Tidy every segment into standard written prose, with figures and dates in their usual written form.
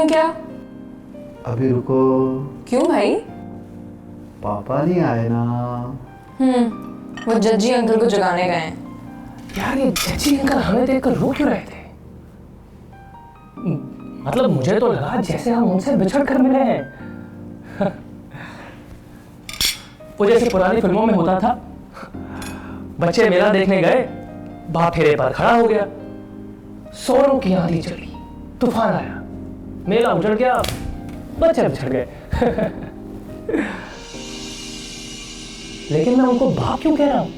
क्या? अभी रुको। क्यों भाई? पापा नहीं आए ना। वो जज्जी अंकल को जगाने गए हैं। यार ये जज्जी अंकल हमें देखकर रो क्यों रहे थे? मतलब मुझे तो लगा जैसे हम उनसे बिछड़ कर मिले हैं। वो जैसे पुरानी फिल्मों में होता था, बच्चे मेला देखने गए, बाप ठेले पर खड़ा हो गया, सोरों की आंधी चली, तूफान आया, मेला उजड़ गया, बच्चे बिछड़ गए। लेकिन मैं उनको बाप क्यों कह रहा हूं?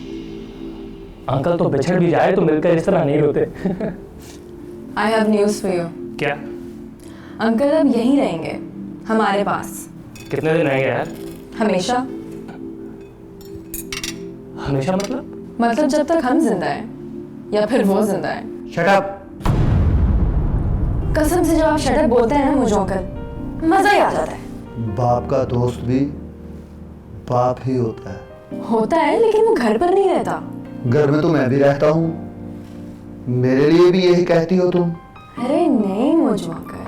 अंकल तो बिछड़ भी जाए तो मिलकर इस तरह नहीं होते। I have news for you. क्या? अंकल अब यहीं रहेंगे, हमारे पास। कितने दिन रहेंगे यार? हमेशा। हमेशा मतलब? मतलब जब तक हम जिंदा हैं या फिर वो जिंदा है। Shut up. कसम से जब आप शट अप बोलते हैं ना मुझे अंकल, मजा ही आ जाता है। बाप का दोस्त भी बाप ही होता है, लेकिन वो घर पर नहीं रहता। घर में तो मैं भी रहता हूँ, मेरे लिए भी यही कहती हो तुम? अरे नहीं मुझे अंकल,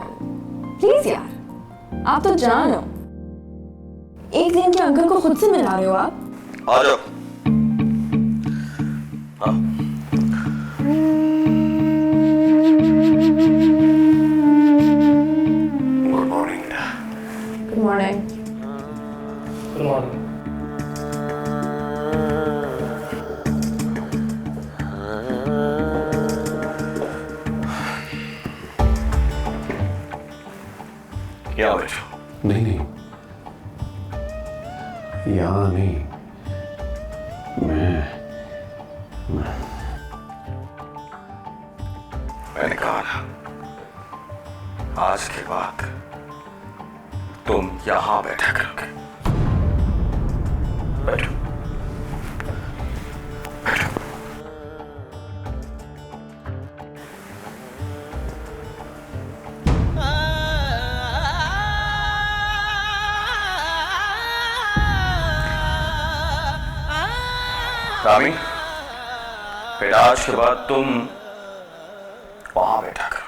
प्लीज यार, आप तो जान हो। एक दिन के अंकल को खुद से मिला रहे हो आप। आ जाओ। Good morning. Good morning. Good morning. क्या बैठो? नहीं, यहाँ नहीं। मैंने कहा ना, आज के बाद तुम यहां बैठा करोगे। बैठो। रामी, फिर आज के बाद तुम वहां बैठा करोगे।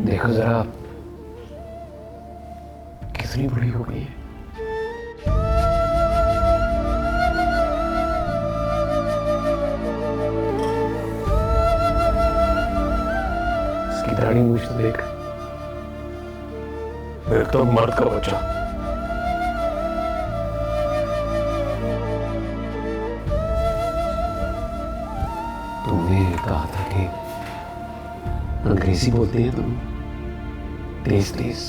देखो जरा, कितनी बड़ी हो गई है। इसकी दाढ़ी मूछ तो देख, देख तो मर्द का बच्चा। तुमने कहा था कि अंग्रेजी बोलती है तुम, तेज तेज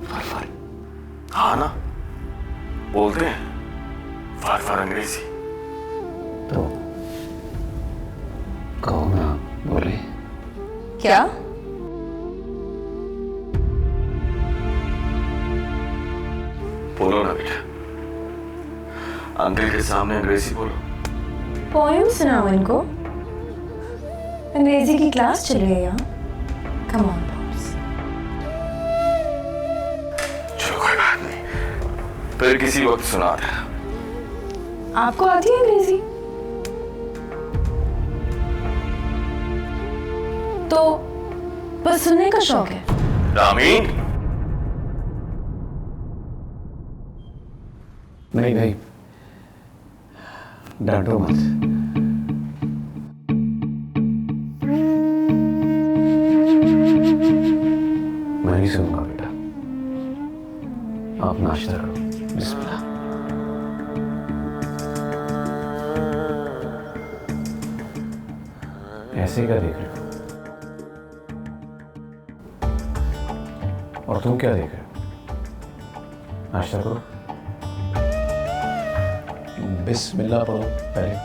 फर। हाँ ना, बोलते हैं फर अंग्रेजी। तो कहो ना, बोले। क्या? बोलो ना बेटा, अंकल के सामने अंग्रेजी बोलो। पोएम सुनाओ इनको, अंग्रेजी की क्लास चल रही है यहाँ। Come on pops. चलो कोई बात नहीं, फिर किसी वक्त सुना देना। आपको आती है अंग्रेजी? तो बस सुनने का शौक है। रामी, नहीं, डांटो मत। मैं नहीं सुनूंगा बेटा, आप नाश्ता करो। बिस्मिल्लाह। ऐसे क्या देख रहे हो? और तुम क्या देख रहे हो? नाश्ता करो। बिस्मिल्लाह पढ़ो पहले।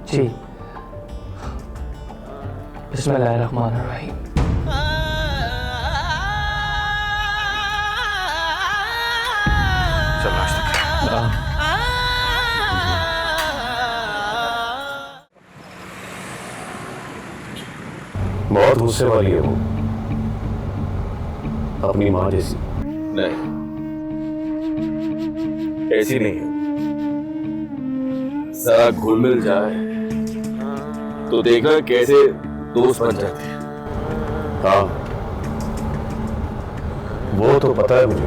जी। बिस्मिल्लाहिर्रहमानिर्रहीम। चल नाश्ता कर। बहुत गुस्से वाली है वो, अपनी माँ जैसी। नहीं, ऐसी नहीं है। जरा घुल मिल जाए तो देखना कैसे दोस्त बन जाते हैं। हाँ, वो तो पता है मुझे,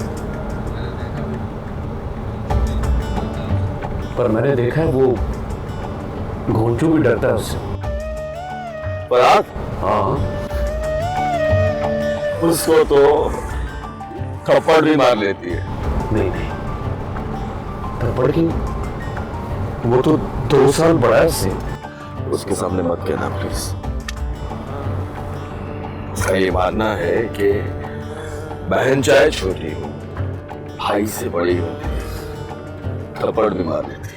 पर मैंने देखा है वो घोंचू भी डरता है उससे। पराग, हाँ, उसको तो थप्पड़ भी मार लेती है। नहीं नहीं, थप्पड़ की, वो तो 2 साल बड़ा है उससे। उसके सामने मत कहना प्लीज। उसका ये मानना है कि बहन चाहे छोटी हो, भाई से बड़ी होती है, थप्पड़ भी मार लेती है।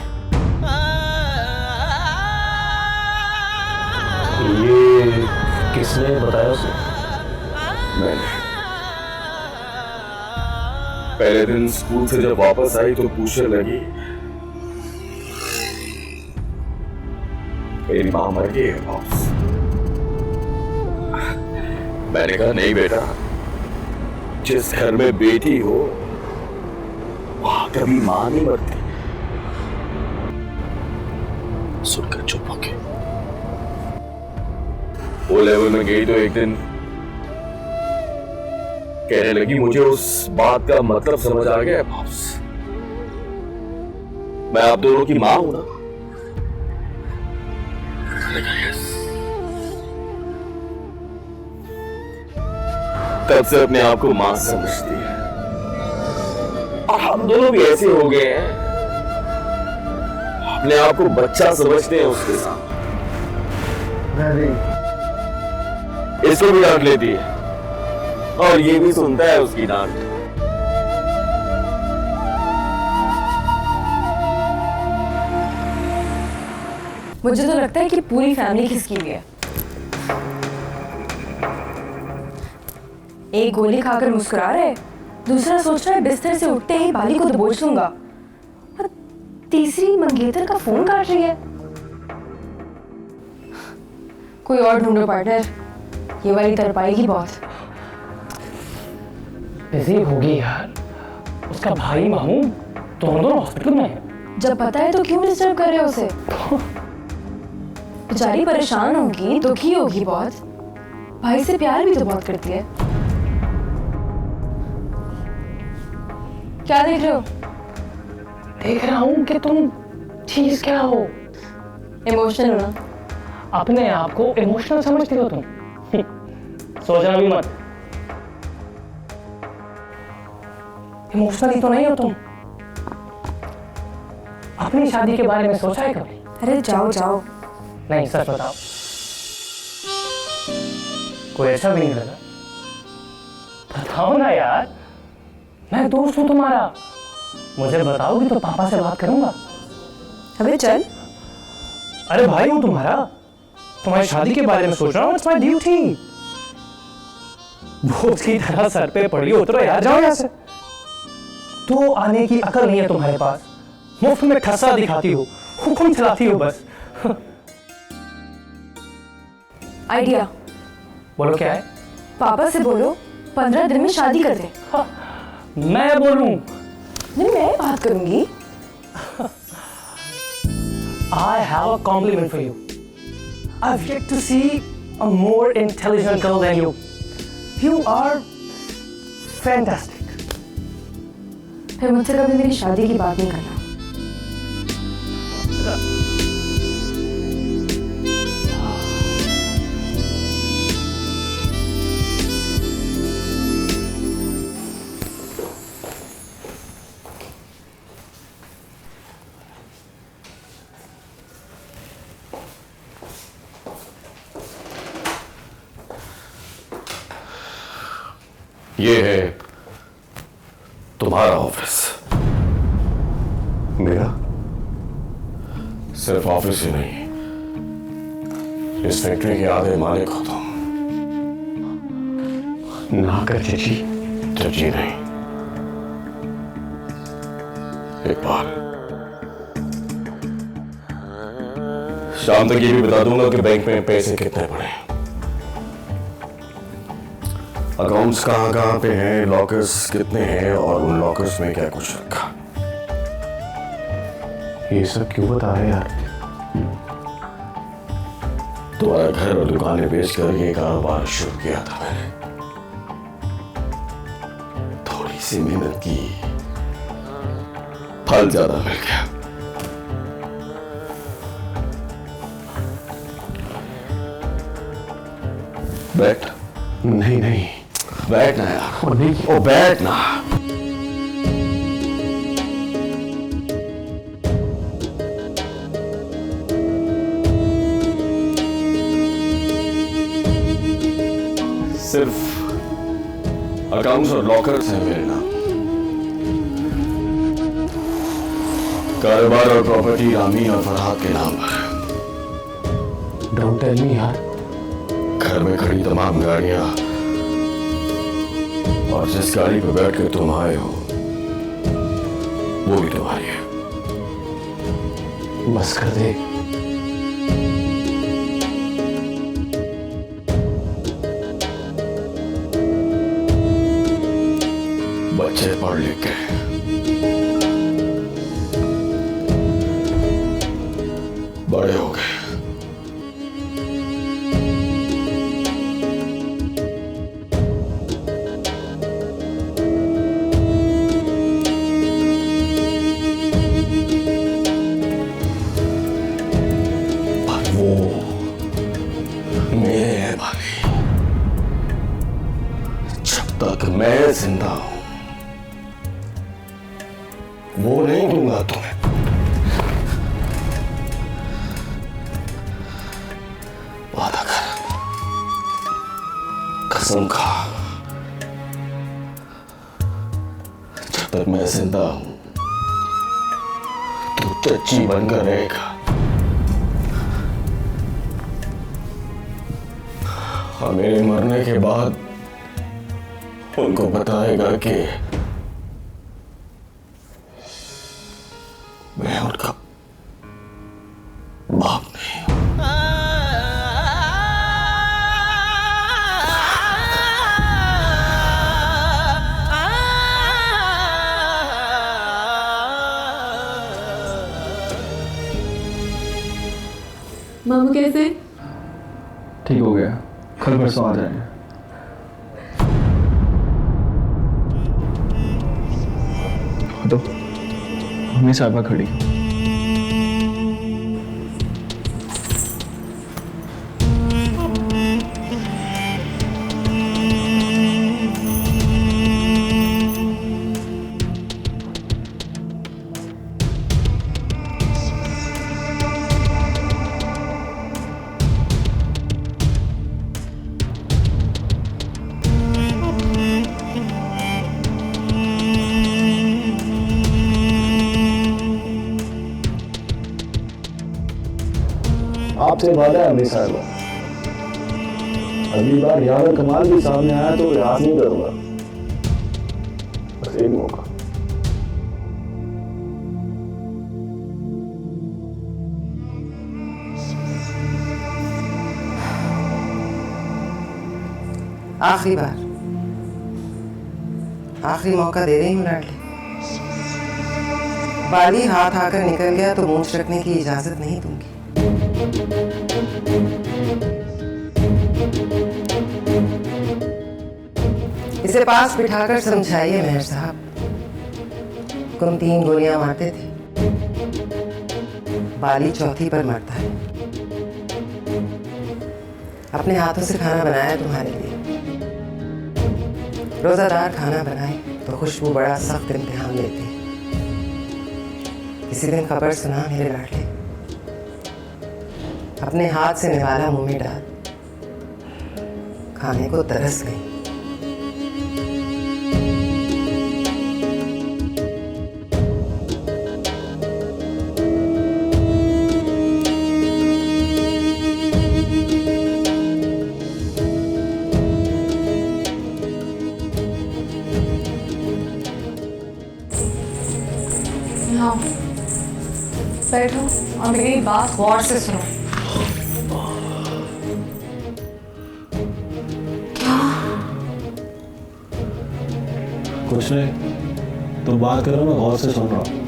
ये किसने बताया उसे? मैंने पहले दिन स्कूल से जब वापस आई तो पूछने लगी मेरी मां मर गई है बॉस। मैंने कहा नहीं बेटा, जिस घर में बेटी हो वहां कभी मां नहीं मरती। सुनकर चुप हो गई। वो लेवल में गई तो एक दिन कहने लगी मुझे उस बात का मतलब समझ आ गया बॉस, मैं आप दोनों की मां हूं ना। Yes. तब से अपने आप को मां समझती है और हम दोनों भी ऐसे हो गए हैं, अपने आप को बच्चा समझते हैं उसके साथ। इसको भी डांट लेती है और ये भी सुनता है उसकी डांट। मुझे तो लगता है कि पूरी फैमिली खिसकी हुई है। एक गोली खाकर मुस्कुरा रहा है, दूसरा सोच रहा है बिस्तर से उठते ही बाली को दबोच लूंगा, और तीसरी मंगेतर का फोन काट रही है। कोई और ढूंढो पार्टनर, ये वाली तरपाएगी बहुत। बिजी होगी यार, उसका भाई मामू दोनों हॉस्पिटल में है। जब पता है तो क्यों डिस्टर्ब कर रहे हो उसे? बेचारी परेशान होगी, दुखी होगी बहुत। भाई से प्यार भी तो बहुत करती है। क्या देख रहे हो? देख रहा हूं कि तुम चीज क्या हो। इमोशनल हो ना? अपने आप को इमोशनल समझती हो तुम। सोचना भी मत, इमोशनली तो नहीं हो तुम। अपनी शादी के बारे में सोचा है कभी? अरे जाओ जाओ। नहीं, सच बताओ, कोई ऐसा भी नहीं लगा? बताओ ना यार, मैं दोस्त हूं तुम्हारा, मुझे बताओगी तो पापा से बात करूंगा। अबे चल। अरे भाई हूं तुम्हारा, तुम्हारी शादी के बारे में सोच रहा हूं, इट्स माय ड्यूटी। बोझ की तरह सर पे पड़ी हो तो यार, जाओ यहां से। तो आने की अकल नहीं है तुम्हारे पास, मुफ्त में ठस्सा दिखाती हो, हुक्म चलाती हो बस। आइडिया बोलो क्या है? पापा से बोलो 15 दिन में शादी कर दे। मैं बोलूं? नहीं, मैं बात करूंगी। I have a compliment for you. I've yet to see a more intelligent girl than you. You are fantastic. फिर मुझसे कभी मेरी शादी की बात नहीं करना। ये है तुम्हारा ऑफिस। मेरा? सिर्फ ऑफिस ही नहीं, इस फैक्ट्री के आधे मालिक हो तुम। ना कर चाची। चाची नहीं, इकबाल। शाम तक ये भी बता दूंगा कि बैंक में पैसे कितने पड़े, अकाउंट्स कहां कहां पे हैं, लॉकर्स कितने हैं और उन लॉकर्स में क्या कुछ रखा। ये सब क्यों बता रहे यार? तुम्हारा घर और दुकानें बेच कर ये कारोबार शुरू किया था मैंने। थोड़ी सी मेहनत की, फल ज्यादा मिल गया। बैठ। नहीं नहीं, बैठना यार। ओ नहीं। ओ बैठना। सिर्फ अकाउंट्स और लॉकर्स हैं मेरे नाम। कारोबार और प्रॉपर्टी रामीन और फरहाद के नाम पर। डोंट टेल मी यार। घर में खड़ी तमाम गाड़ियां और जिस गाड़ी पर बैठ कर तुम आए हो वो भी तुम्हारी है। बस कर दे। बच्चे पढ़ लिख के बड़े हो गए, पर वो मेरे हैं भाभी। जब तक मैं जिंदा हूं वो नहीं दूंगा तुम्हें। वादा कर, कसम खा, जब तक मैं जिंदा हूं तू चच्ची बनकर रहेगा। और मेरे मरने के बाद उनको बताएगा कि मैं उनका बाप नहीं हूं। मामू कैसे? ठीक हो गया, कल परसों आ जाएंगे। तो मम्मी साहिबा खड़ी। आपसे वादा है अम्मी साहिबा, अगली बार यहाँ का कमाल भी सामने आया तो याद नहीं करूंगा। बस एक मौका। आखिरी बार, आखिरी मौका दे रही हूँ लाडली। बाली हाथ आकर निकल गया तो मूंछ रखने की इजाजत नहीं दूंगी। इसे पास बिठाकर समझाइए मेहर साहब, तुम 3 गोलियां मारते थे, बाली चौथी पर मरता है। अपने हाथों से खाना बनाया तुम्हारे लिए, रोजादार खाना बनाए तो खुशबू बड़ा सख्त इम्तिहान लेती है। किसी दिन खबर सुना मेरे लाडले, अपने हाथ से निवाला मुंह में डाल, खाने को तरस गई। बैठो और मेरी बात गौर से सुनो। कुछ नहीं, तुम बात करो, मैं गौर से सुन रहा हूँ।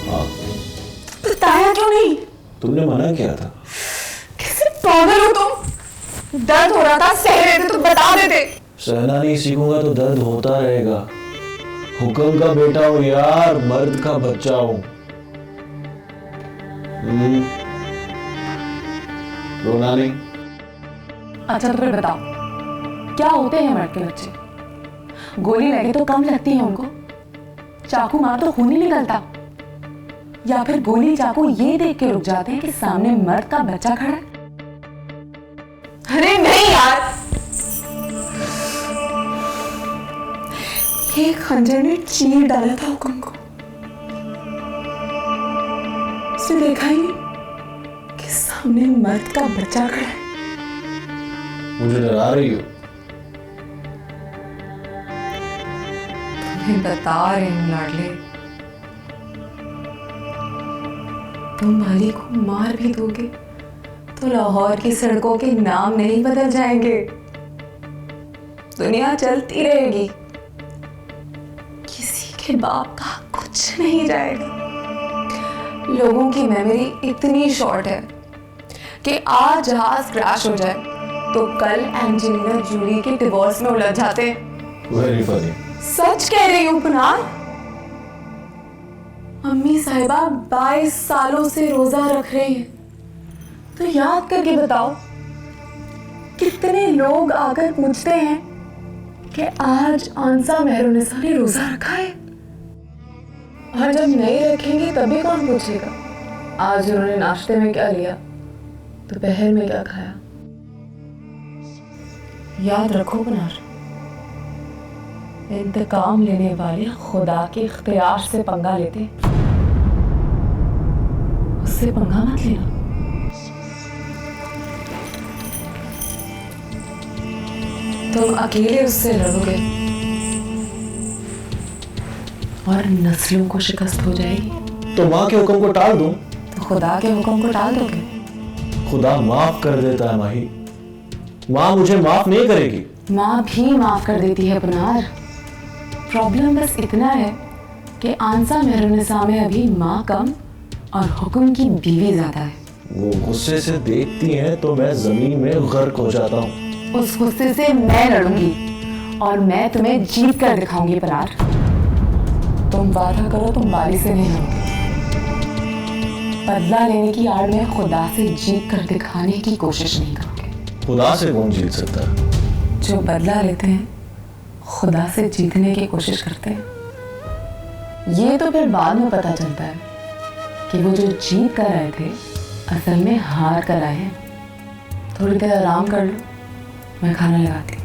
हाँ, बताया क्यों नहीं? तुमने मना किया था। कैसे पागल हो तुम? दर्द हो रहा था, सह रहे थे तो बता देते। सहना नहीं सीखूंगा तो दर्द होता रहेगा। हुक्म का बेटा हूं यार, मर्द का बच्चा हूं। रोना नहीं। अच्छा तो फिर बताओ, क्या होते हैं मर्द के बच्चे? गोली लगे तो कम लगती है उनको, चाकू मार तो खून ही निकलता, या फिर गोली चाकू ये देख के रुक जाते हैं कि सामने मर्द का बच्चा खड़ा है? अरे नहीं यार, एक खंजर ने चीर डाला था हुक्म को। उसने देखा ही नहीं कि सामने मर्द का बच्चा खड़ा है। मुझे डरा रही हो? तुम्हें बता रहे हूं लाडले, तुम माली को मार भी दोगे तो लाहौर की सड़कों के नाम नहीं बदल जाएंगे। दुनिया चलती रहेगी, किसी के बाप का कुछ नहीं जाएगा। लोगों की मेमोरी इतनी शॉर्ट है कि आज जहाज क्रैश हो जाए तो कल एंजेलिना जूली के डिवोर्स में उलझ जाते हैं। Very funny. सच कह रही हूं पुनार। अम्मी साहिबा 22 सालों से रोजा रख रही हैं, तो याद करके बताओ कितने लोग आकर पूछते हैं कि आज आंसा मेहरुनिसा ने रोजा रखा है, और जब नहीं रखेंगे तभी कौन पूछेगा आज उन्होंने नाश्ते में क्या लिया, दोपहर में क्या खाया। याद रखो पुनार, इंतकाम लेने वाले खुदा के इख्तियार से पंगा लेते, उससे पंगा मत लेना। तुम अकेले उससे लड़ोगे और नस्लों को शिकस्त हो जाएगी। तो माँ के हुक्म को टाल दूं? तो खुदा के हुक्म को टाल दोगे? खुदा माफ कर देता है माही, माँ मुझे माफ नहीं करेगी। माँ भी माफ कर देती है पुनार। प्रॉब्लम बस इतना है कि आंसा मेहरुनिसा में अभी माँ कम और हुक्म की बीवी ज्यादा है। वो गुस्से से देखती हैं तो मैं जमीन में गर्क हो जाता हूँ। उस गुस्से से मैं लड़ूंगी और मैं तुम्हें जीत कर दिखाऊंगी पुनार। तुम वादा करो तुम बाली से नहीं लड़ोगे। बदला लेने की आड़ में खुदा से जीत कर दिखाने की कोशिश नहीं करोगे। खुदा से कौन जीत सकता है? जो बदला लेते हैं खुदा से जीतने की कोशिश करते हैं। ये तो फिर बाद में पता चलता है कि वो जो जीत कर आए थे असल में हार कर आए हैं। थोड़ी देर आराम कर लो, मैं खाना लगाती हूँ।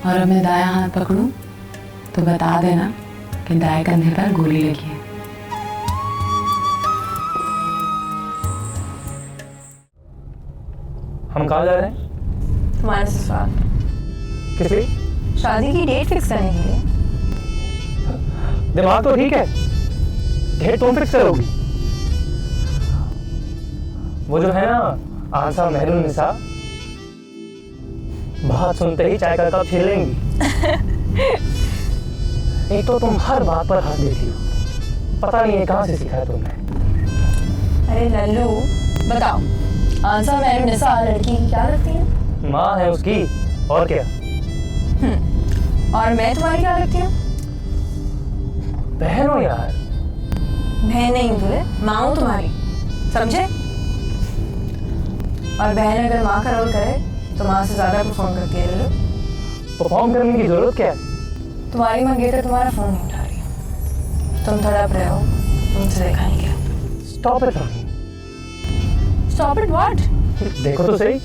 और अब मैं दायां हाथ पकड़ूं तो बता देना कि दाएं कंधे पर गोली लगी है। हम कहाँ जा रहे हैं? तुम्हारे ससुराल। किस लिए? शादी की डेट फिक्स करने के लिए। दिमाग तो ठीक है, डेट तुम फिक्स करोगी? वो जो है ना आंसा मेहरुनिसा, बात सुनते ही चाय का कप छीन लेंगी। एक तो तुम हर बात पर हंस देती हो, पता नहीं है कहाँ से सीखा है तुमने। अरे लल्लू बताओ, आंसा मेहरुनिसा लड़की की क्या लगती है? माँ है उसकी, और क्या। और मैं तुम्हारी क्या लगती हूँ? बहन हो यार। बहन नहीं हूँ तुझे, माँ हूँ तुम्हारी, समझे? और बहन अगर माँ का रोल करे तो माँ से ज्यादा परफॉर्म करती है लल्लू। परफॉर्म करने की जरूरत क्या है? तुम्हारी मंगेतर तुम्हारा फोन नहीं उठा रही, तुम तड़प रहे हो, तुमसे देखा नहीं गया। Stop it Rani. Stop it what? देखो तो सही।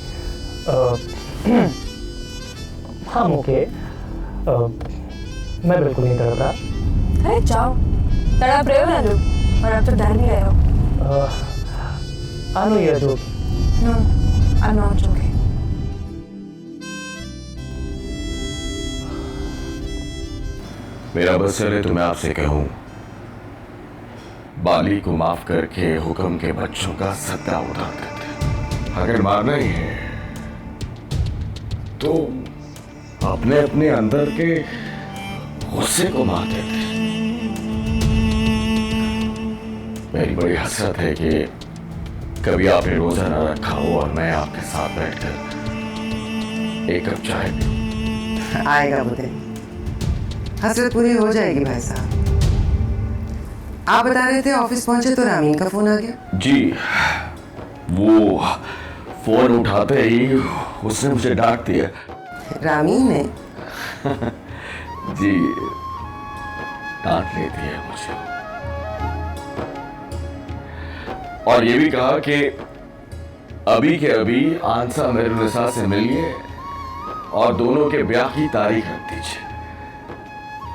हाँ ओके, मैं बिल्कुल नहीं तड़प रहा। अरे जाओ, तड़प रहे हो लल्लू और अब तो डर भी रहे हो। I know you're joking. No, I'm not joking. मेरा बस चले तो मैं आपसे कहूं, बाली को माफ करके हुक्म के बच्चों का सद्दा उड़ा देते। अगर मारना ही है तो अपने अपने अंदर के गुस्से को मार देते। मेरी बड़ी हसरत है कि कभी आपने रोजा न रखा हो और मैं आपके साथ बैठकर एक कप चाय पीऊं। आएगा वो दिन, हसरत पूरी हो जाएगी भाई साहब। आप बता रहे थे ऑफिस पहुंचे तो रामीन का फोन आ गया। जी, वो फोन उठाते ही उसने मुझे डांट दिया। रामीन ने? जी, डांट लेती है मुझे और ये भी कहा कि अभी के अभी आंसा मेरुनिसा से मिलिए और दोनों के ब्याह की तारीख रख दीजिए,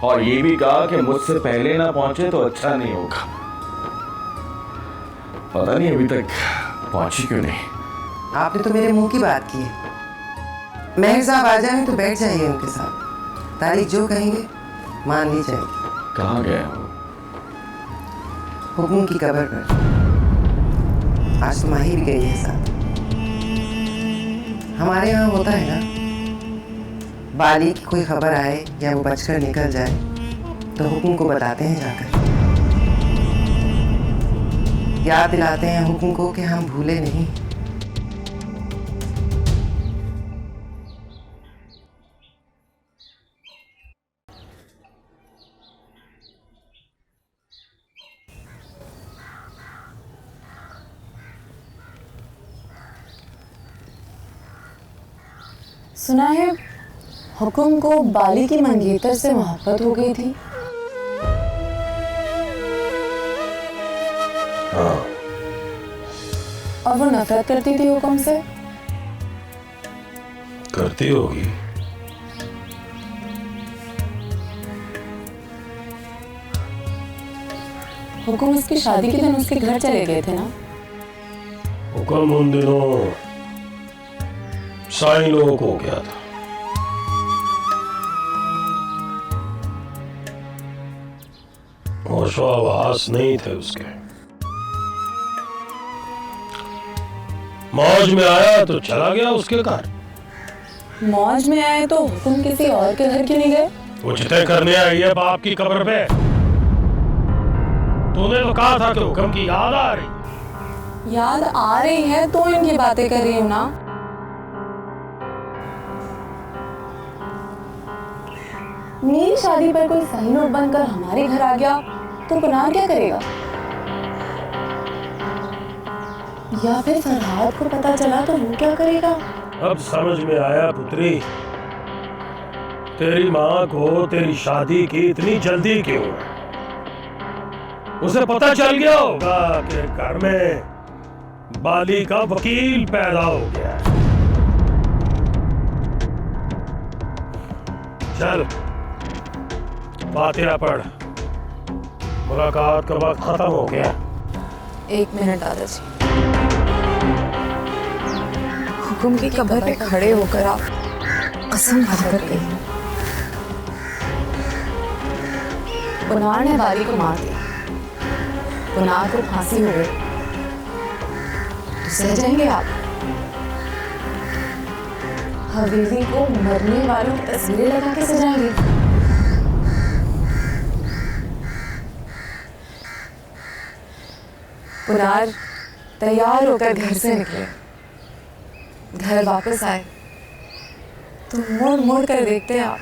और ये भी कहा कि मुझसे पहले ना पहुंचे तो अच्छा नहीं होगा। पता नहीं अभी तक पहुंची क्यों नहीं। आपने तो मेरे मुंह की बात की है। मेहर साहब आ जाएं तो बैठ जाइए उनके साथ, तारीख जो कहेंगे मान ली जाएगी। कहाँ गया हो? हुक्म की कब्र पर। आज तो माही भी गई है साथ। हमारे यहाँ होता है ना, बाली की कोई खबर आए या वो बचकर निकल जाए तो हुक्म को बताते हैं जाकर, याद दिलाते हैं हुक्म को कि हम भूले नहीं। सुना है हुक्म को बाली की मंगेतर से मोहब्बत हो गई थी। हाँ। और वो नफरत करती थी हुक्म से। करती होगी। हुक्म उसकी शादी के दिन उसके घर चले गए थे ना। हुक्म उन दिनों साईं लोगों को क्या था। होशो-हवास नहीं थे उसके। मौज में आया तो चला गया उसके घर। मौज में आए तो हुक्म किसी और के घर क्यों नहीं गए? उचते करने आई है बाप की कब्र पे। तूने तो कहा था कि हुक्म की याद आ रही। याद आ रही है तो इनकी बातें कर रही हूँ ना। मेरी शादी पर कोई सही नोट बनकर हमारे घर आ गया तो पुनार क्या करेगा? या फिर फरहाद को पता चला तो वो क्या करेगा? अब समझ में आया पुत्री, तेरी माँ को तेरी शादी की इतनी जल्दी क्यों है। उसे पता चल गया होगा कि घर में बाली का वकील पैदा हो गया है। चल फातिहा पढ़, मुलाकात का वक्त खत्म हो गया। 1 मिनट दादाजी। हुक्म की कब्र पे खड़े होकर आप कसम खाकर गई। पुनार ने बाली को मार दिया, पुनार को फांसी हो गई तो सह जाएंगे आप? हवेली को मरने वालों की तस्वीरें लगा के सजाएंगे? पुनार तैयार होकर घर से निकले, घर वापस आए तो मुड़ मुड़ कर देखते आप,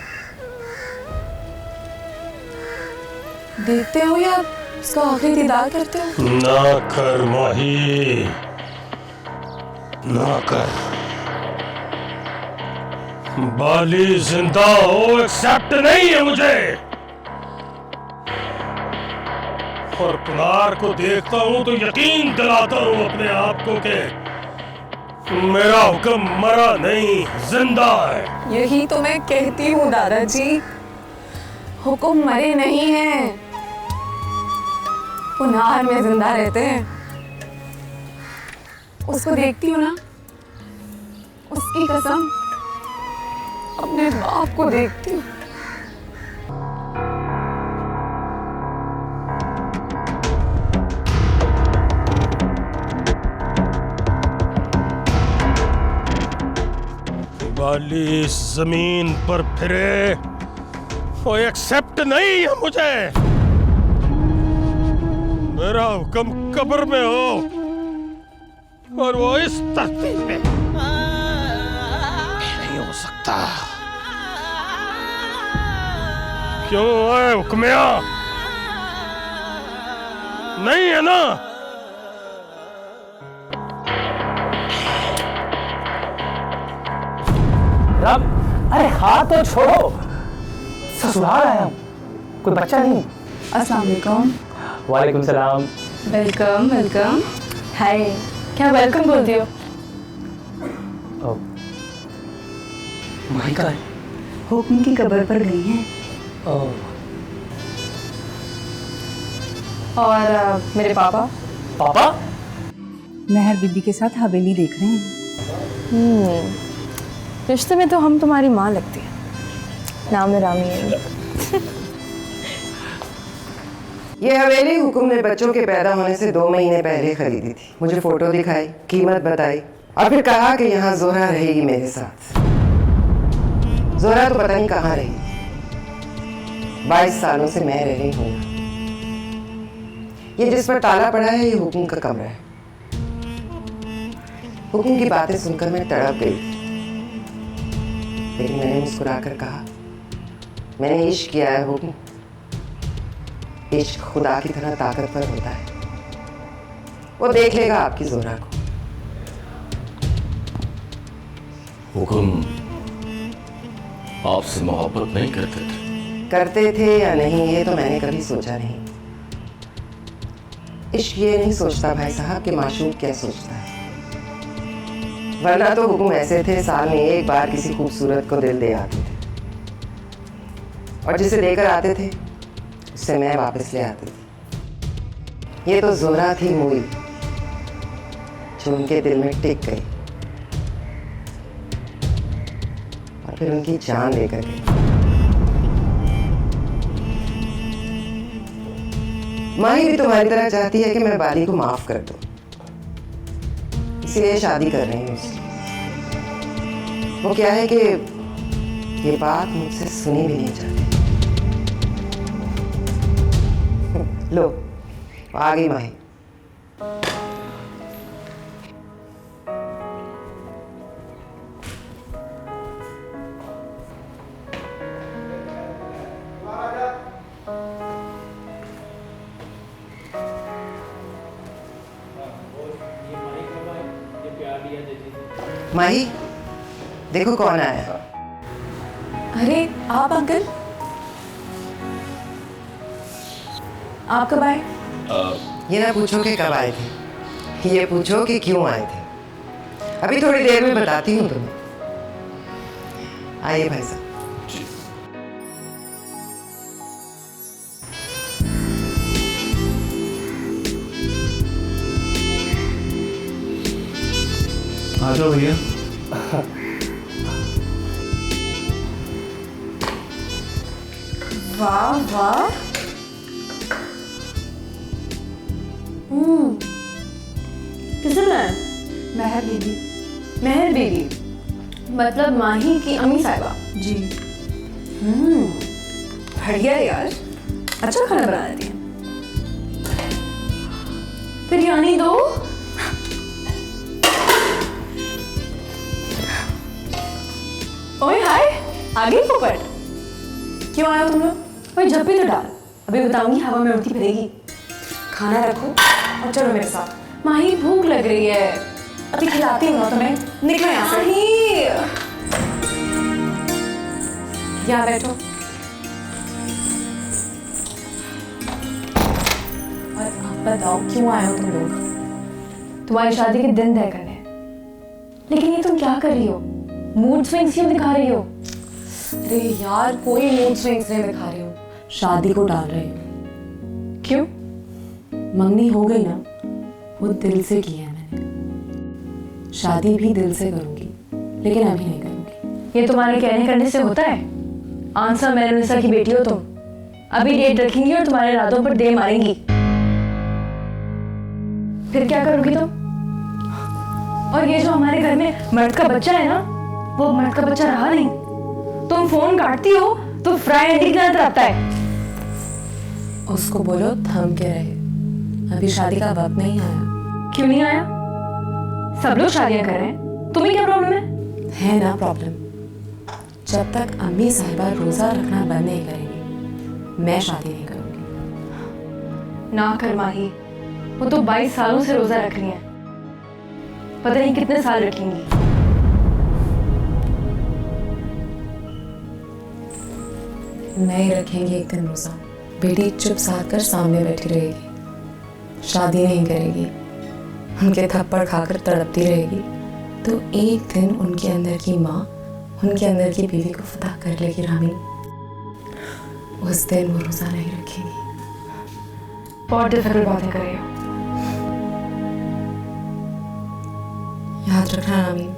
देखते हो या उसका आखिरी दीदार करते हो? ना कर माही, ना कर। बाली जिंदा हो एक्सेप्ट नहीं है मुझे। और पुनार को देखता हूं तो यकीन दिलाता हूं अपने आप को कि मेरा हुक्म मरा नहीं, जिंदा है। यही तो मैं कहती हूँ दादाजी, हुक्म मरे नहीं हैं, पुनार में जिंदा रहते हैं। उसको देखती हूँ ना, उसकी कसम अपने बाप को देखती हूँ। बाली जमीन पर फिरे वो एक्सेप्ट नहीं है मुझे। मेरा हुक्म कब्र में हो और वो इस धरती पे नहीं हो सकता। क्यों है हुक्मिया? नहीं है ना? रब, अरे हाथ तो छोड़ो, ससुराल आया हूँ, कोई बच्चा नहीं। अस्सलाम वालेकुम। वालेकुम सलाम। Welcome welcome. हाय, क्या वेलकम बोलती हो? माही का है? हुक्म की कब्र पर गई हैं। और मेरे पापा? पापा? मेहर बीबी के साथ हवेली देख रहे हैं। रिश्ते में तो हम तुम्हारी माँ लगती है। नाम है रामी है। ये हवेली हुकुम ने बच्चों के पैदा होने से 2 महीने पहले खरीदी थी। मुझे फोटो दिखाई, कीमत बताई और फिर कहा कि यहाँ जोहरा रहेगी मेरे साथ। जोहरा तो पता नहीं कहाँ रही। 22 सालों से मैं रह रही हूँ। ये जिस पर ताला पड़ा है ये हुकुम का कमरा है। हुकुम की बातें सुनकर मैं तड़प गई, लेकिन मैंने मुस्कुराकर कहा, मैंने इश्क किया है हुकुम। इश्क खुदा की तरह ताकतवर होता है, वो देख लेगा आपकी जोहरा को। हुकुम आपसे मोहब्बत नहीं करते थे? करते थे या नहीं ये तो मैंने कभी सोचा नहीं। इश्क ये नहीं सोचता भाई साहब कि माशूक क्या सोचता है, वरना तो हुकुम ऐसे थे साल में एक बार किसी खूबसूरत को दिल दे आते थे और जिसे देकर आते थे उससे मैं वापस ले आती थी। ये तो जोहरा थी मूवी जो उनके दिल में टिक गई और फिर उनकी जान लेकर गई। माही भी तुम्हारी तरह चाहती है कि मैं बाली को माफ कर दूं, इसलिए शादी कर रही हूँ उसकी। वो क्या है कि ये बात मुझसे सुनी भी नहीं चाहती। लो आ गई माही। माही देखो कौन आया। अरे आप अंकल, आप कब आए? ये ना पूछो कि कब आए थे, ये पूछो कि क्यों आए थे। अभी थोड़ी देर में बताती हूँ तुम्हें। आइए भाई साहब। आ जाओ भैया। वाह वाह। किसने बनाया? मेहर बीबी। मेहर बीबी, मतलब माही की अम्मी साहिबा जी। बढ़िया यार, अच्छा खाना बना देती है। बिरयानी दो। ओए हाय, आ गई पोपट। क्यों आए हो तुम लोग? ओए झप्पी तो डाल, अभी बताऊंगी हवा में उड़ती फिरेगी। खाना रखो और चलो मेरे साथ। माही भूख लग रही है, अभी खिलाती हूँ ना तुम्हें। निकलो यहाँ से। यहाँ बैठो। और अब बताओ क्यों आए हो तुम लोग? तुम्हारी शादी के दिन तय करने। लेकिन ये तुम क्या कर रही हो? मूड स्विंग्स क्यों दिखा रही हो? अरे यार, कोई मूड स्विंग्स नहीं दिखा रही हो, शादी को टाल रही हो। क्यों? मंगनी हो गई ना, वो दिल से की है मैंने। शादी भी दिल से करूंगी, लेकिन अभी नहीं करूंगी। ये तुम्हारे कहने करने से होता है? आंसा मेरुनिसा की बेटी हो तुम, अभी डेट रखेंगी और तुम्हारे रातों पर दे मारेंगी। फिर क्या करोगी तुम? और ये जो हमारे घर में मर्द का बच्चा है ना, वो मर्द का बच्चा रहा नहीं। तुम फोन काटती हो तो फ्राई एंटी की तरह आता है। उसको बोलो थम के रहे, अभी शादी का वक्त नहीं आया। क्यों नहीं आया? सब लोग शादियां कर रहे हैं, तुम्हें क्या प्रॉब्लम है ना प्रॉब्लम। जब तक अम्मी साहिबा रोजा रखना बंद नहीं करेंगी मैं शादी नहीं करूंगी। ना कर माही, वो तो 22 सालों से रोजा रख रही हैं, पता नहीं कितने साल रखेंगी। नहीं रखेंगी एक दिन रोजा। बेटी चुप साध कर सामने बैठी रहेगी, शादी नहीं करेगी, उनके थप्पड़ खाकर तड़पती रहेगी, तो एक दिन उनके अंदर की माँ उनके अंदर की बीवी को फतह कर लेगी रामी। उस दिन वो रोजा नहीं रखेगी। बहुत डिफिकल्ट बातें कर रही हो। याद रखना रामी,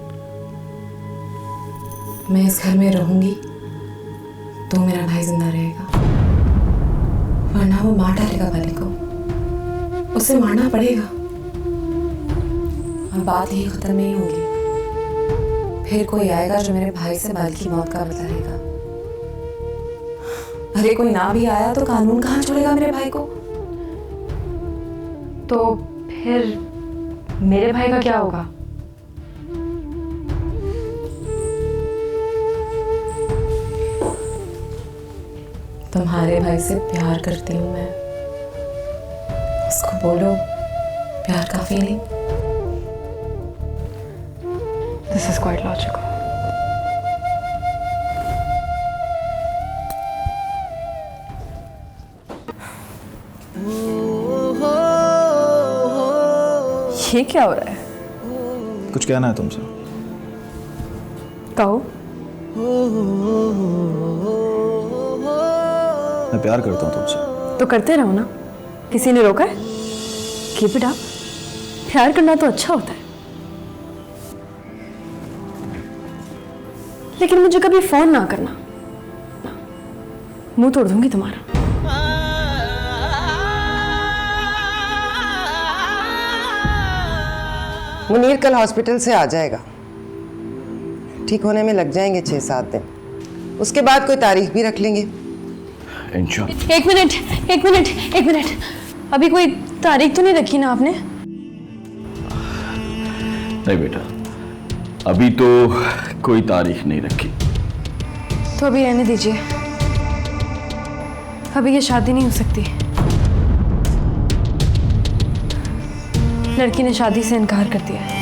मैं इस घर में रहूंगी तो मेरा भाई जिंदा रहेगा, वरना वो मार डालेगा बाली को, उसे मारना पड़ेगा। और बात यही खत्म नहीं होगी, फिर कोई आएगा जो मेरे भाई से बाली की मौत का बदला लेगा। अरे कोई ना भी आया तो कानून कहाँ छोड़ेगा मेरे भाई को? तो फिर मेरे भाई का क्या होगा? तुम्हारे भाई से प्यार करती हूँ मैं, उसको बोलो प्यार काफी नहीं। This is quite logical. ये क्या हो रहा है? कुछ कहना है तुमसे? कहो। मैं प्यार करता हूँ तुमसे। तो करते रहो ना, किसी ने रोका है? Keep it up. प्यार करना तो अच्छा होता है, लेकिन मुझे कभी फोन ना करना, मुंह तोड़ दूंगी तुम्हारा। मुनीर कल हॉस्पिटल से आ जाएगा, ठीक होने में लग जाएंगे 6-7 दिन, उसके बाद कोई तारीख भी रख लेंगे। इंशाल्लाह। एक मिनट, अभी कोई तारीख तो नहीं रखी ना आपने? नहीं बेटा, अभी तो कोई तारीख नहीं रखी। तो अभी रहने दीजिए, अभी ये शादी नहीं हो सकती। लड़की ने शादी से इनकार कर दिया है।